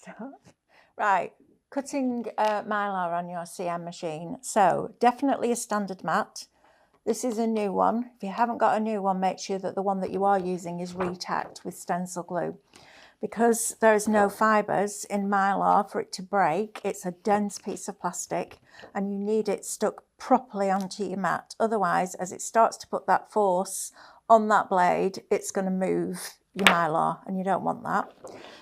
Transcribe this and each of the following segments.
start. Right, cutting Mylar on your CM machine. So definitely a standard mat. This is a new one. If you haven't got a new one, make sure that the one that you are using is retacked with stencil glue. Because there's no fibres in Mylar for it to break, it's a dense piece of plastic and you need it stuck properly onto your mat. Otherwise, as it starts to put that force on that blade, it's going to move your Mylar and you don't want that.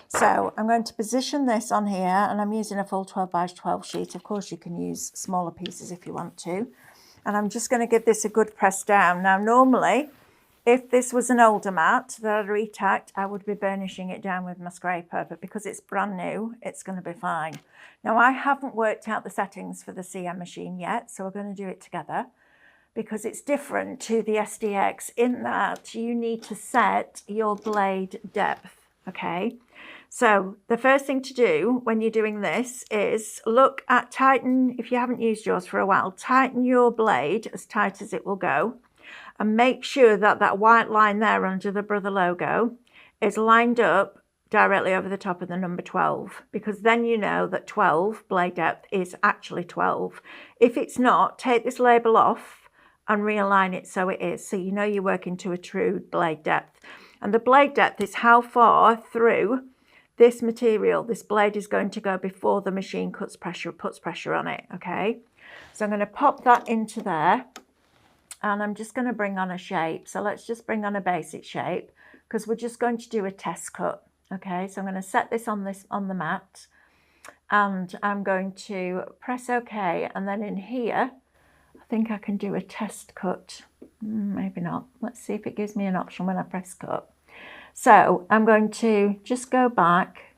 So I'm going to position this on here, and I'm using a full 12 by 12 sheet. Of course, you can use smaller pieces if you want to. And I'm just going to give this a good press down. Now, normally, if this was an older mat that I'd retacked, I would be burnishing it down with my scraper, but because it's brand new, it's going to be fine. Now, I haven't worked out the settings for the CM machine yet, so we're going to do it together, because it's different to the SDX in that you need to set your blade depth, okay? So the first thing to do when you're doing this is tighten, if you haven't used yours for a while, tighten your blade as tight as it will go. And make sure that that white line there under the Brother logo is lined up directly over the top of the number 12, because then you know that 12 blade depth is actually 12. If it's not, take this label off and realign it so it is, so you know you're working to a true blade depth. And the blade depth is how far through this material this blade is going to go before the machine puts pressure on it, okay? So I'm going to pop that into there. And I'm just going to bring on a shape. So let's just bring on a basic shape, because we're just going to do a test cut. Okay, so I'm going to set this on the mat, and I'm going to press OK. And then in here, I think I can do a test cut. Maybe not. Let's see if it gives me an option when I press cut. So I'm going to just go back.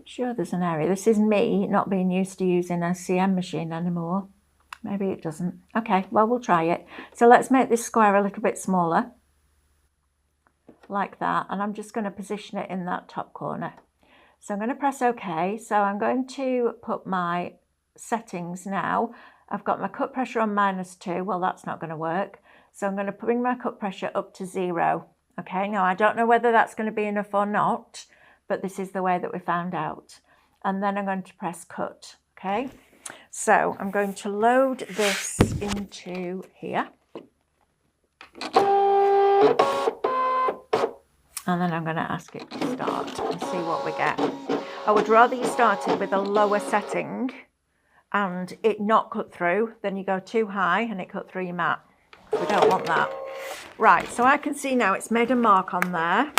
Sure, there's an area. This is me not being used to using a CM machine anymore. Maybe it doesn't. Okay, well, we'll try it. So let's make this square a little bit smaller, like that. And I'm just going to position it in that top corner. So I'm going to press OK. So I'm going to put my settings now. I've got my cut pressure on -2. Well, that's not going to work. So I'm going to bring my cut pressure up to 0. Okay, now I don't know whether that's going to be enough or not, but this is the way that we found out. And then I'm going to press cut. Okay. So I'm going to load this into here. And then I'm going to ask it to start and see what we get. I would rather you started with a lower setting and it not cut through than you go too high and it cut through your mat. We don't want that. Right, so I can see now it's made a mark on there,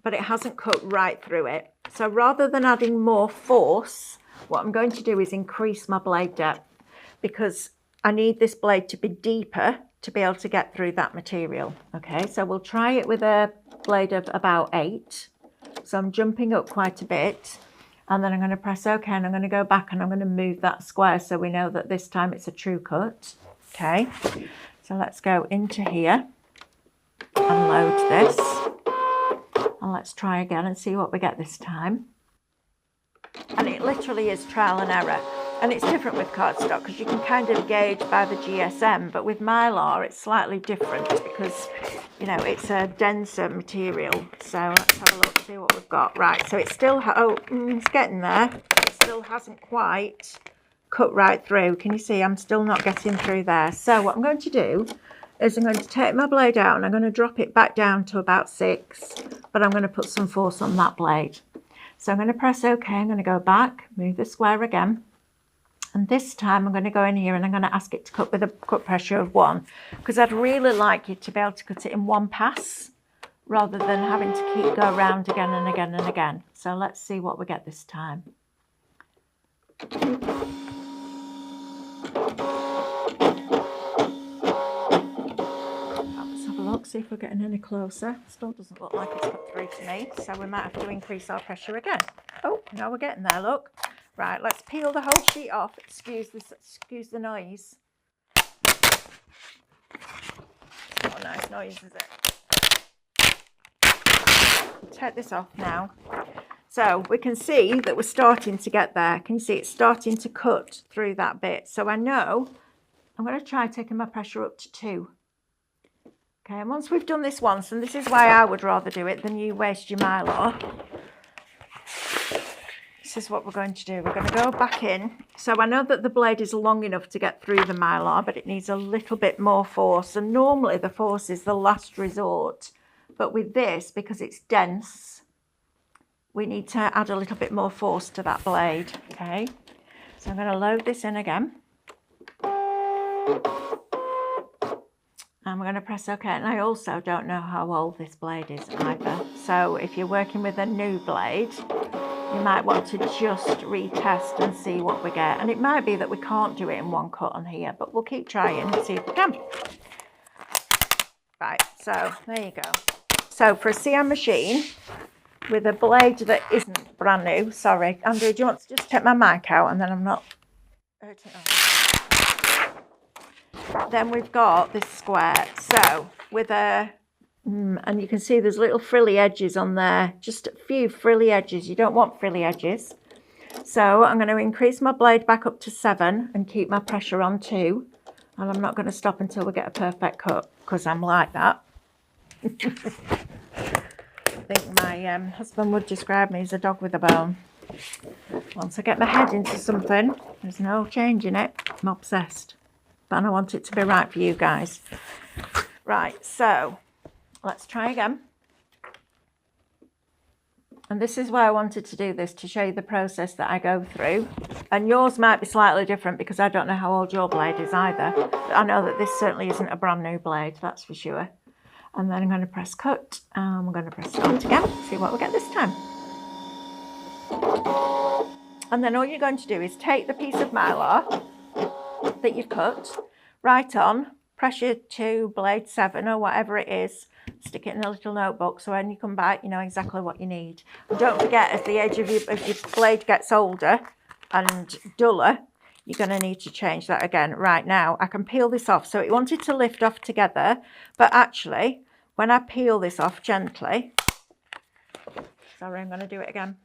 but it hasn't cut right through it. So rather than adding more force, what I'm going to do is increase my blade depth, because I need this blade to be deeper to be able to get through that material. Okay, so we'll try it with a blade of about 8. So I'm jumping up quite a bit, and then I'm going to press OK, and I'm going to go back and I'm going to move that square so we know that this time it's a true cut. Okay, so let's go into here and load this. And let's try again and see what we get this time. And it literally is trial and error. And it's different with cardstock because you can kind of gauge by the GSM, but with Mylar it's slightly different because, you know, it's a denser material. So let's have a look, see what we've got. Right, so it's still, it's getting there. It still hasn't quite cut right through. Can you see I'm still not getting through there? So what I'm going to do is I'm going to take my blade out and I'm going to drop it back down to about 6, but I'm going to put some force on that blade. So I'm going to press OK, I'm going to go back, move the square again. And this time I'm going to go in here and I'm going to ask it to cut with a cut pressure of 1, because I'd really like you to be able to cut it in one pass rather than having to keep go around again and again and again. So let's see what we get this time. Let's have a look, see if we're getting any closer. Still doesn't look like it's cut through to me, so we might have to increase our pressure again. Oh, now we're getting there, look. Right, let's peel the whole sheet off. Excuse the noise. It's not a nice noise, is it? Take this off now. So we can see that we're starting to get there. Can you see it's starting to cut through that bit? So I know I'm going to try taking my pressure up to 2. Okay, and once we've done this once, and this is why I would rather do it than you waste your Mylar. this is what we're going to do. We're going to go back in. So I know that the blade is long enough to get through the Mylar, but it needs a little bit more force. And normally the force is the last resort. But with this, because it's dense, we need to add a little bit more force to that blade. Okay, so I'm going to load this in again. And we're going to press OK. And I also don't know how old this blade is either. So if you're working with a new blade, you might want to just retest and see what we get. And it might be that we can't do it in one cut on here, but we'll keep trying and see if we can. Right, so there you go. So for a CM machine with a blade that isn't brand new, sorry, Andrew, do you want to just take my mic out and then I'm not hurting on. Then we've got this square. So with a and you can see there's little frilly edges on there, just a few frilly edges. You don't want frilly edges. So I'm going to increase my blade back up to 7 and keep my pressure on 2. And I'm not going to stop until we get a perfect cut, because I'm like that. I think my husband would describe me as a dog with a bone. Once I get my head into something, there's no changing it. I'm obsessed. But I want it to be right for you guys. Right, so let's try again. And this is why I wanted to do this, to show you the process that I go through. And yours might be slightly different because I don't know how old your blade is either. But I know that this certainly isn't a brand new blade, that's for sure. And then I'm going to press cut and I'm going to press start again, see what we get this time. And then all you're going to do is take the piece of Mylar that you've cut, right on, pressure to blade 7 or whatever it is, stick it in a little notebook so when you come back you know exactly what you need. And don't forget, as the edge of your blade gets older and duller, you're going to need to change that again. Right now I can peel this off, so it wanted to lift off together, but actually when I peel this off gently, sorry, I'm going to do it again.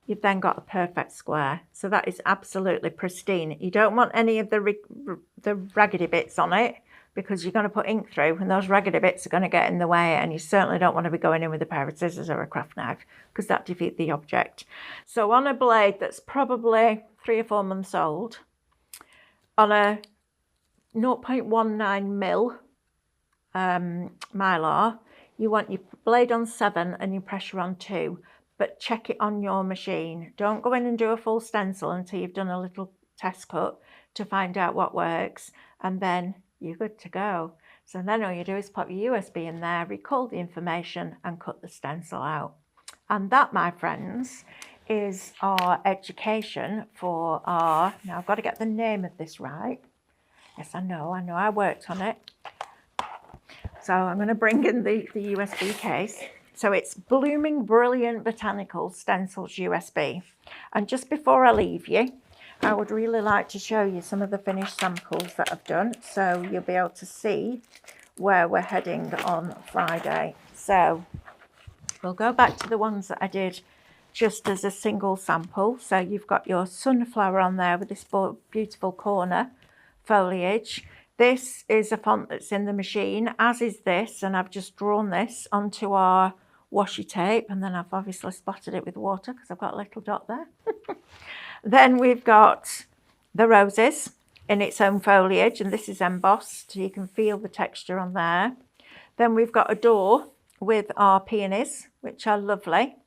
You've then got a perfect square. So that is absolutely pristine. You don't want any of the raggedy bits on it, because you're going to put ink through and those raggedy bits are going to get in the way, and you certainly don't want to be going in with a pair of scissors or a craft knife, because that defeats the object. So on a blade that's probably 3 or 4 months old, on a 0.19 mil Mylar, you want your blade on 7 and your pressure on 2. But check it on your machine. Don't go in and do a full stencil until you've done a little test cut to find out what works, and then you're good to go. So then all you do is pop your USB in there, record the information and cut the stencil out. And that, my friends, is our education for our, now I've got to get the name of this right. Yes, I know, I worked on it. So I'm going to bring in the USB case. So it's Blooming Brilliant Botanicals Stencils USB. And just before I leave you, I would really like to show you some of the finished samples that I've done, so you'll be able to see where we're heading on Friday. So we'll go back to the ones that I did just as a single sample. So you've got your sunflower on there with this beautiful corner foliage. This is a font that's in the machine, as is this, and I've just drawn this onto our washi tape, and then I've obviously spotted it with water because I've got a little dot there. Then we've got the roses in its own foliage, and this is embossed, so you can feel the texture on there. Then we've got a door with our peonies, which are lovely,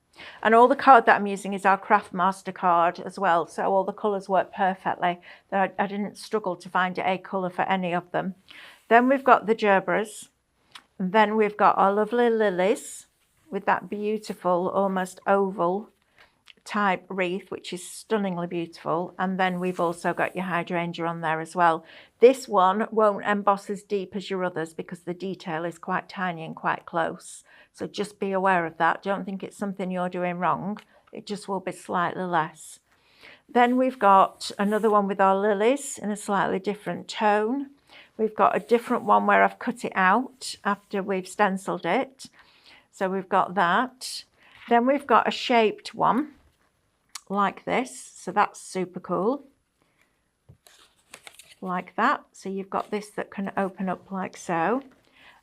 and all the card that I'm using is our Craft Master card as well, so all the colours work perfectly. I didn't struggle to find a colour for any of them. Then we've got the gerberas, and then we've got our lovely lilies with that beautiful almost oval type wreath, which is stunningly beautiful. And then we've also got your hydrangea on there as well. This one won't emboss as deep as your others because the detail is quite tiny and quite close, so just be aware of that. Don't think it's something you're doing wrong, it just will be slightly less. Then we've got another one with our lilies in a slightly different tone. We've got a different one where I've cut it out after we've stenciled it. So we've got that. Then we've got a shaped one like this. So that's super cool. Like that. So you've got this that can open up like so.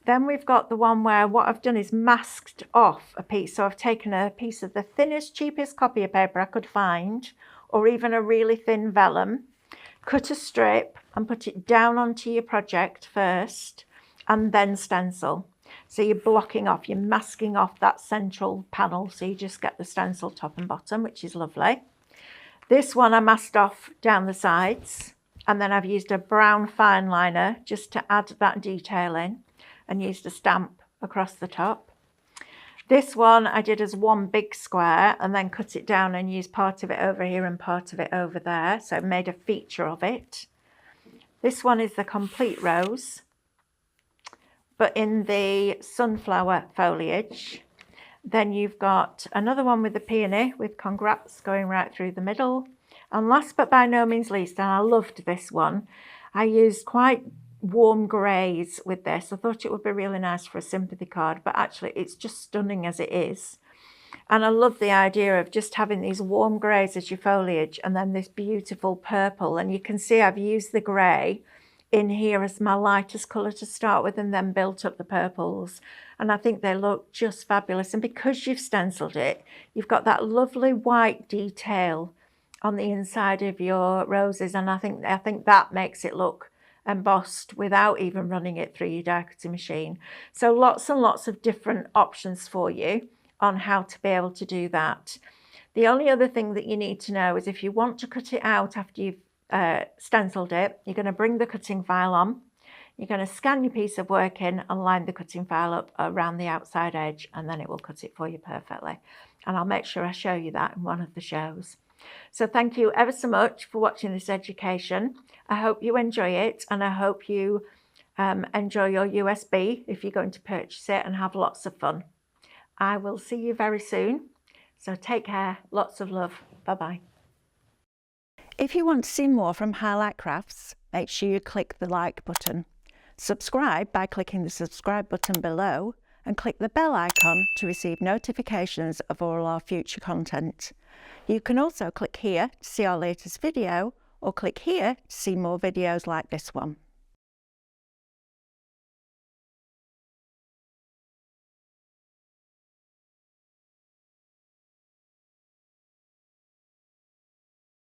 Then we've got the one where what I've done is masked off a piece. So I've taken a piece of the thinnest, cheapest copier paper I could find, or even a really thin vellum, cut a strip and put it down onto your project first, and then stencil. So you're blocking off, you're masking off that central panel, so you just get the stencil top and bottom, which is lovely. This one I masked off down the sides, and then I've used a brown fine liner just to add that detail in, and used a stamp across the top. This one I did as one big square and then cut it down and used part of it over here and part of it over there, so I made a feature of it. This one is the complete rose, but in the sunflower foliage. Then you've got another one with the peony with congrats going right through the middle. And last but by no means least, and I loved this one, I used quite warm greys with this. I thought it would be really nice for a sympathy card, but actually it's just stunning as it is. And I love the idea of just having these warm greys as your foliage and then this beautiful purple. And you can see I've used the grey in here as my lightest colour to start with and then built up the purples. And I think they look just fabulous. And because you've stenciled it, you've got that lovely white detail on the inside of your roses. And I think that makes it look embossed without even running it through your die cutting machine. So lots and lots of different options for you on how to be able to do that. The only other thing that you need to know is if you want to cut it out after you've stenciled it, you're going to bring the cutting file on, you're going to scan your piece of work in and line the cutting file up around the outside edge, and then it will cut it for you perfectly. And I'll make sure I show you that in one of the shows. So thank you ever so much for watching this education. I hope you enjoy it, and I hope you enjoy your USB if you're going to purchase it and have lots of fun. I will see you very soon. So take care. Lots of love. Bye-bye. If you want to see more from Highlight Crafts, make sure you click the like button. Subscribe by clicking the subscribe button below, and click the bell icon to receive notifications of all our future content. You can also click here to see our latest video, or click here to see more videos like this one.